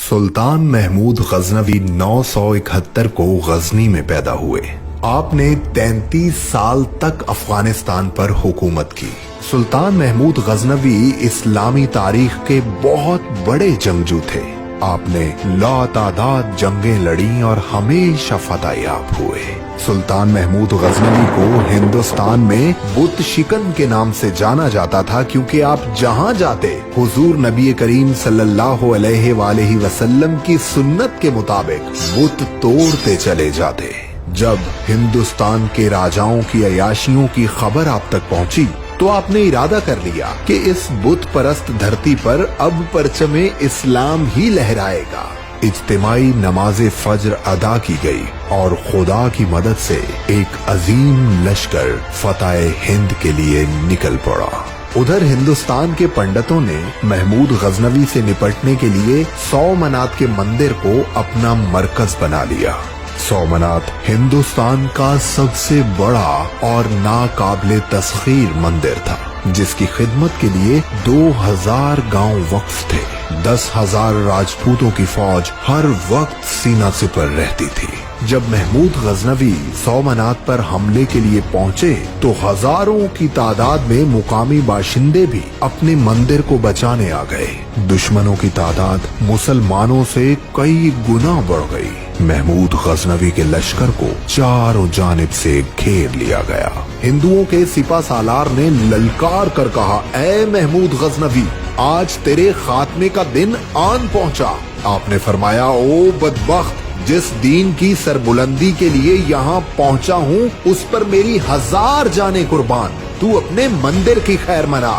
सुल्तान महमूद गजनवी 971 को गजनी में पैदा हुए। आपने 33 साल तक अफगानिस्तान पर हुकूमत की। सुल्तान महमूद गजनवी इस्लामी तारीख के बहुत बड़े जंगजू थे। आपने लातादाद जंगें लड़ी और हमेशा फतहयाब हुए। सुल्तान महमूद गजनवी को हिंदुस्तान में बुत शिकन के नाम से जाना जाता था, क्योंकि आप जहां जाते हुजूर नबी करीम सल्लल्लाहु अलैहि वसल्लम की सुन्नत के मुताबिक बुत तोड़ते चले जाते। जब हिंदुस्तान के राजाओं की अयाशियों की खबर आप तक पहुंची तो आपने इरादा कर लिया कि इस बुत परस्त धरती पर अब परचमे इस्लाम ही लहराएगा। इज्तिमाई नमाज फज्र अदा की गई और खुदा की मदद से एक अजीम लश्कर फतह हिंद के लिए निकल पड़ा। उधर हिंदुस्तान के पंडितों ने महमूद गजनवी से निपटने के लिए सोमनाथ के मंदिर को अपना मरकज बना लिया। सोमनाथ हिंदुस्तान का सबसे बड़ा और नाकाबिले तस्खीर मंदिर था, जिसकी खिदमत के लिए 2000 गांव वक्फ थे। 10,000 राजपूतों की फौज हर वक्त सीना सिपर रहती थी। जब महमूद गजनवी सोमनाथ पर हमले के लिए पहुंचे तो हजारों की तादाद में मुकामी बाशिंदे भी अपने मंदिर को बचाने आ गए। दुश्मनों की तादाद मुसलमानों से कई गुना बढ़ गई। महमूद गजनवी के लश्कर को चारों जानिब से घेर लिया गया। हिंदुओं के सिपा सालार ने ललकार कर कहा, ऐ महमूद गजनवी, आज तेरे खात्मे का दिन आन पहुंचा। आपने फरमाया, ओ बदबख्त, जिस दीन की सरबुलंदी के लिए यहाँ पहुँचा हूँ उस पर मेरी 1000 जाने कुर्बान। तू अपने मंदिर की खैर मना।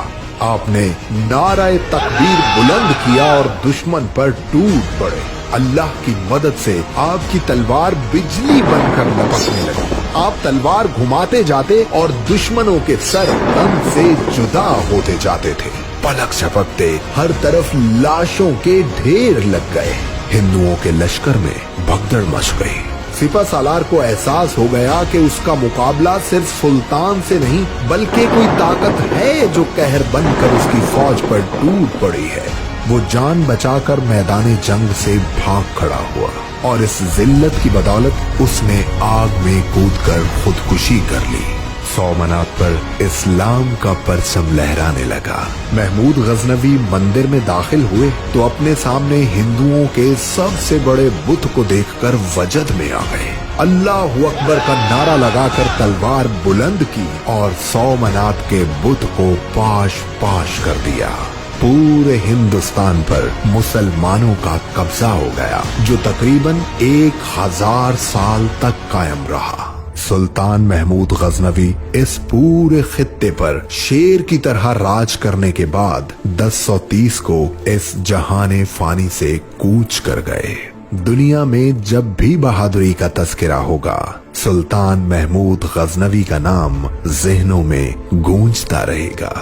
आपने नाराए तकबीर बुलंद किया और दुश्मन पर टूट पड़े। अल्लाह की मदद से आपकी तलवार बिजली बनकर लपकने लगी। आप तलवार घुमाते जाते और दुश्मनों के सर तन से जुदा होते जाते थे। पलक झपकते हर तरफ लाशों के ढेर लग गए। हिंदुओं के लश्कर में भगदड़ मच गई। सिपा सालार को एहसास हो गया कि उसका मुकाबला सिर्फ सुल्तान से नहीं बल्कि कोई ताकत है जो कहर बनकर उसकी फौज पर टूट पड़ी है। वो जान बचाकर मैदान जंग से भाग खड़ा हुआ और इस जिल्लत की बदौलत उसने आग में कूदकर खुदकुशी कर ली। सोमनाथ पर इस्लाम का परचम लहराने लगा। महमूद गजनवी मंदिर में दाखिल हुए तो अपने सामने हिंदुओं के सबसे बड़े बुत को देखकर वजद में आ गए। अल्लाहु अकबर का नारा लगाकर तलवार बुलंद की और सोमनाथ के बुत को पाश पाश कर दिया। पूरे हिंदुस्तान पर मुसलमानों का कब्जा हो गया, जो तकरीबन 1000 साल तक कायम रहा। सुल्तान महमूद गजनवी इस पूरे खित्ते पर शेर की तरह राज करने के बाद 1030 को इस जहाने फानी से कूच कर गए। दुनिया में जब भी बहादुरी का तस्करा होगा, सुल्तान महमूद गजनवी का नाम ज़हनों में गूंजता रहेगा।